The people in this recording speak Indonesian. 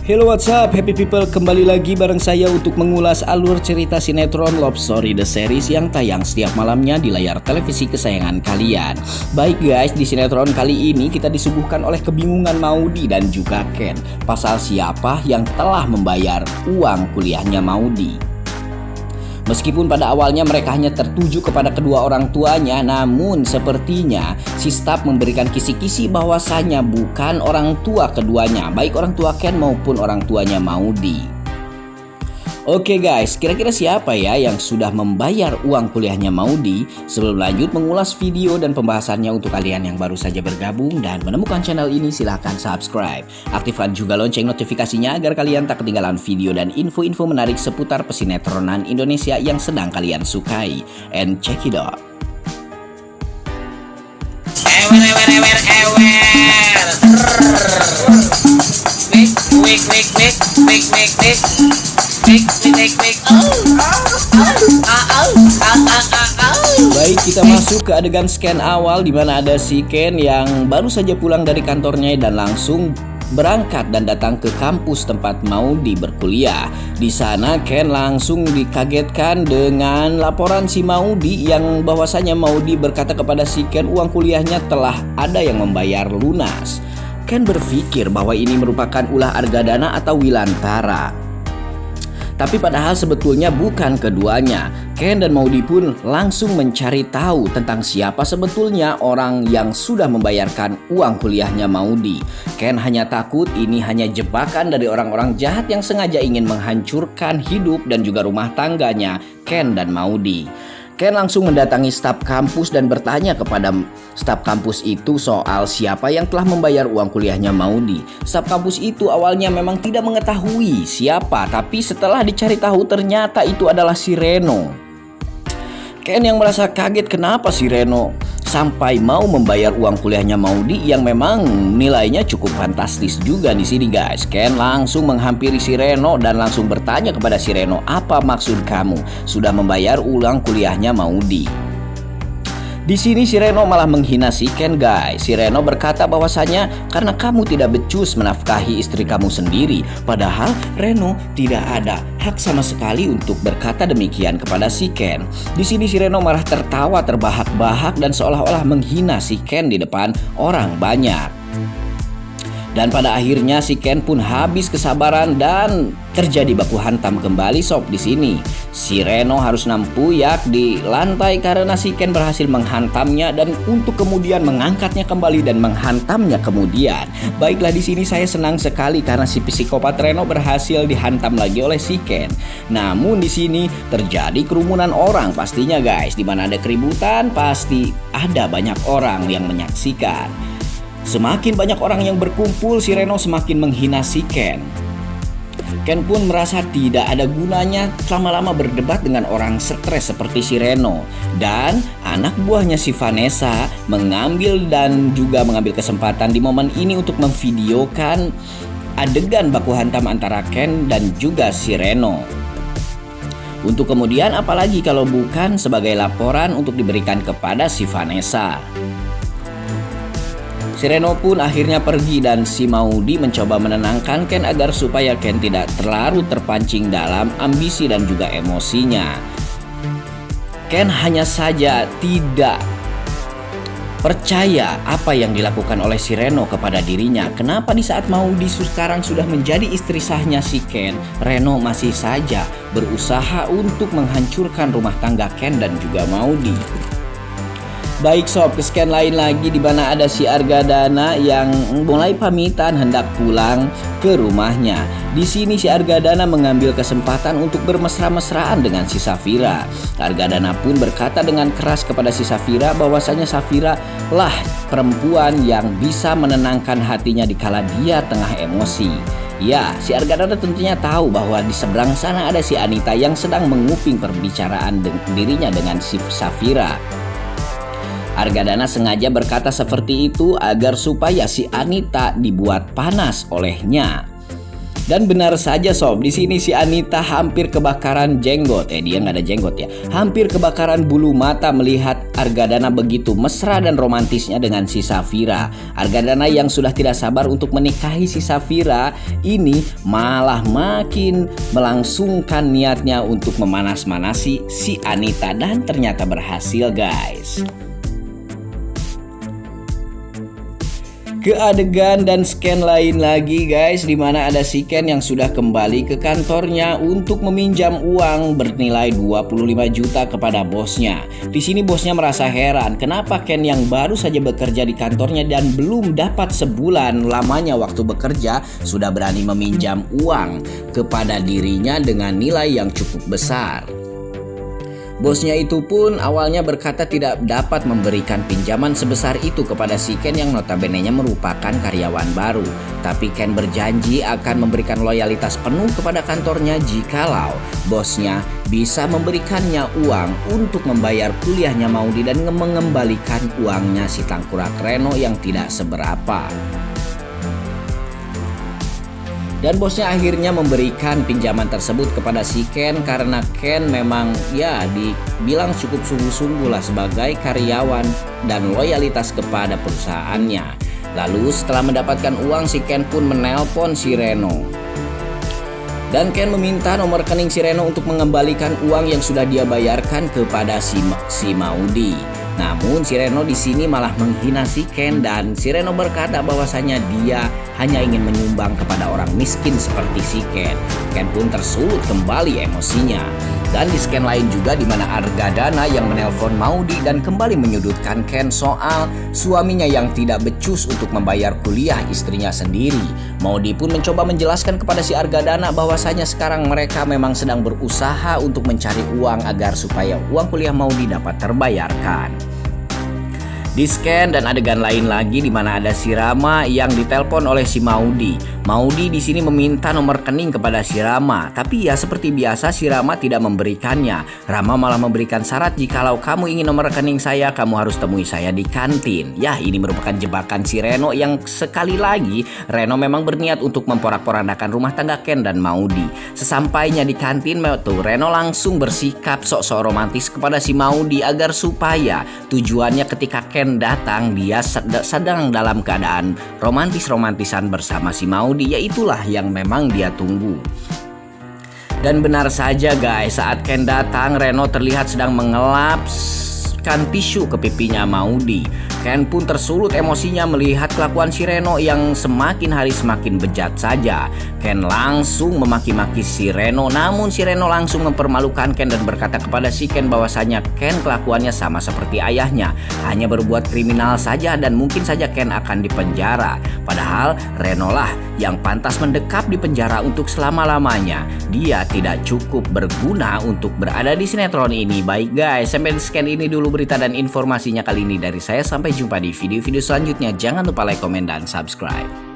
Hello, what's up happy people, kembali lagi bareng saya untuk mengulas alur cerita sinetron Love Story The Series yang tayang setiap malamnya di layar televisi kesayangan kalian. Baik guys, di sinetron kali ini kita disuguhkan oleh kebingungan Maudy dan juga Ken pasal siapa yang telah membayar uang kuliahnya Maudy. Meskipun pada awalnya mereka hanya tertuju kepada kedua orang tuanya, namun sepertinya si staf memberikan kisi-kisi bahwasanya bukan orang tua keduanya, baik orang tua Ken maupun orang tuanya Maudy. Oke guys, kira-kira siapa ya yang sudah membayar uang kuliahnya Maudy? Sebelum lanjut mengulas video dan pembahasannya, untuk kalian yang baru saja bergabung dan menemukan channel ini, silahkan subscribe. Aktifkan juga lonceng notifikasinya agar kalian tak ketinggalan video dan info-info menarik seputar pesinetronan Indonesia yang sedang kalian sukai. And check it out. Baik, kita masuk ke adegan scan awal di mana ada si Ken yang baru saja pulang dari kantornya dan langsung berangkat dan datang ke kampus tempat Maudy berkuliah. Di sana Ken langsung dikagetkan dengan laporan si Maudy yang bahwasanya Maudy berkata kepada si Ken uang kuliahnya telah ada yang membayar lunas. Ken berpikir bahwa ini merupakan ulah Argadana atau Wilantara. Tapi padahal sebetulnya bukan keduanya. Ken dan Maudy pun langsung mencari tahu tentang siapa sebetulnya orang yang sudah membayarkan uang kuliahnya Maudy. Ken hanya takut ini hanya jebakan dari orang-orang jahat yang sengaja ingin menghancurkan hidup dan juga rumah tangganya Ken dan Maudy. Ken langsung mendatangi staf kampus dan bertanya kepada staf kampus itu soal siapa yang telah membayar uang kuliahnya Maudy. Staf kampus itu awalnya memang tidak mengetahui siapa, tapi setelah dicari tahu ternyata itu adalah si Reno. Ken yang merasa kaget kenapa si Reno sampai mau membayar uang kuliahnya Maudy yang memang nilainya cukup fantastis juga di sini guys. Ken langsung menghampiri si Reno dan langsung bertanya kepada si Reno, apa maksud kamu sudah membayar uang kuliahnya Maudy? Di sini si Reno malah menghina si Ken guys. Si Reno berkata bahwasanya karena kamu tidak becus menafkahi istri kamu sendiri. Padahal Reno tidak ada hak sama sekali untuk berkata demikian kepada si Ken. Di sini si Reno malah tertawa terbahak-bahak dan seolah-olah menghina si Ken di depan orang banyak. Dan pada akhirnya si Ken pun habis kesabaran dan terjadi baku hantam kembali sob di sini. Si Reno harus nampuyak di lantai karena si Ken berhasil menghantamnya dan untuk kemudian mengangkatnya kembali dan menghantamnya kemudian. Baiklah, di sini saya senang sekali karena si psikopat Reno berhasil dihantam lagi oleh si Ken. Namun di sini terjadi kerumunan orang pastinya guys. Di mana ada keributan pasti ada banyak orang yang menyaksikan. Semakin banyak orang yang berkumpul, si Reno semakin menghina si Ken. Ken pun merasa tidak ada gunanya lama-lama berdebat dengan orang stres seperti si Reno. Dan anak buahnya si Vanessa mengambil kesempatan di momen ini untuk memvideokan adegan baku hantam antara Ken dan juga si Reno. Untuk kemudian apalagi kalau bukan sebagai laporan untuk diberikan kepada si Vanessa. Si Reno pun akhirnya pergi dan si Maudy mencoba menenangkan Ken agar supaya Ken tidak terlalu terpancing dalam ambisi dan juga emosinya. Ken hanya saja tidak percaya apa yang dilakukan oleh si Reno kepada dirinya. Kenapa di saat Maudy sekarang sudah menjadi istri sahnya si Ken, Reno masih saja berusaha untuk menghancurkan rumah tangga Ken dan juga Maudy. Baik sob, ke scan lain lagi di mana ada si Argadana yang mulai pamitan hendak pulang ke rumahnya. Di sini si Argadana mengambil kesempatan untuk bermesra-mesraan dengan si Safira. Argadana pun berkata dengan keras kepada si Safira bahwasanya Safira lah perempuan yang bisa menenangkan hatinya dikala dia tengah emosi. Ya, si Argadana tentunya tahu bahwa di seberang sana ada si Anita yang sedang menguping perbicaraan dirinya dengan si Safira. Argadana sengaja berkata seperti itu agar supaya si Anita dibuat panas olehnya. Dan benar saja sob, di sini si Anita hampir kebakaran jenggot. Dia nggak ada jenggot ya. Hampir kebakaran bulu mata melihat Argadana begitu mesra dan romantisnya dengan si Safira. Argadana yang sudah tidak sabar untuk menikahi si Safira ini malah makin melangsungkan niatnya untuk memanas-manasi si Anita dan ternyata berhasil guys. Ke adegan dan scan lain lagi guys, dimana ada si Ken yang sudah kembali ke kantornya untuk meminjam uang bernilai 25 juta kepada bosnya. Di sini bosnya merasa heran kenapa Ken yang baru saja bekerja di kantornya dan belum dapat sebulan lamanya waktu bekerja sudah berani meminjam uang kepada dirinya dengan nilai yang cukup besar. Bosnya itu pun awalnya berkata tidak dapat memberikan pinjaman sebesar itu kepada si Ken yang notabene-nya merupakan karyawan baru. Tapi Ken berjanji akan memberikan loyalitas penuh kepada kantornya jikalau bosnya bisa memberikannya uang untuk membayar kuliahnya Maudy dan mengembalikan uangnya si tangkurak Reno yang tidak seberapa. Dan bosnya akhirnya memberikan pinjaman tersebut kepada si Ken karena Ken memang ya dibilang cukup sungguh-sungguh lah sebagai karyawan dan loyalitas kepada perusahaannya. Lalu setelah mendapatkan uang si Ken pun menelpon si Reno. Dan Ken meminta nomor rekening si Reno untuk mengembalikan uang yang sudah dia bayarkan kepada si Maudy. Namun si Reno di sini malah menghina si Ken dan si Reno berkata bahwasanya dia hanya ingin menyumbang kepada orang miskin seperti si Ken. Ken pun tersulut kembali emosinya. Dan di scan lain juga di mana Argadana yang menelpon Maudy dan kembali menyudutkan Ken soal suaminya yang tidak becus untuk membayar kuliah istrinya sendiri. Maudy pun mencoba menjelaskan kepada si Argadana bahwasanya sekarang mereka memang sedang berusaha untuk mencari uang agar supaya uang kuliah Maudy dapat terbayarkan. Di scan dan adegan lain lagi di mana ada si Rama yang ditelepon oleh si Maudy. Maudy di sini meminta nomor rekening kepada si Rama, tapi ya seperti biasa si Rama tidak memberikannya. Rama malah memberikan syarat jikalau kamu ingin nomor rekening saya, kamu harus temui saya di kantin. Ya, ini merupakan jebakan si Reno yang sekali lagi Reno memang berniat untuk memporak-porandakan rumah tangga Ken dan Maudy. Sesampainya di kantin tuh Reno langsung bersikap sok-sok romantis kepada si Maudy agar supaya tujuannya ketika Ken datang dia sedang dalam keadaan romantis-romantisan bersama si Maudy. Ya itulah yang memang dia tunggu. Dan benar saja guys, saat Ken datang Reno terlihat sedang mengelapkan tisu ke pipinya Maudy. Ken pun tersulut emosinya melihat kelakuan si Reno yang semakin hari semakin bejat saja. Ken langsung memaki-maki si Reno, namun si Reno langsung mempermalukan Ken dan berkata kepada si Ken bahwasanya Ken kelakuannya sama seperti ayahnya, hanya berbuat kriminal saja dan mungkin saja Ken akan dipenjara. Padahal Reno lah yang pantas mendekap di penjara untuk selama-lamanya. Dia tidak cukup berguna untuk berada di sinetron ini. Baik guys, sampai sekian ini dulu berita dan informasinya kali ini dari saya. Sampai jumpa di video-video selanjutnya. Jangan lupa like, komen, dan subscribe.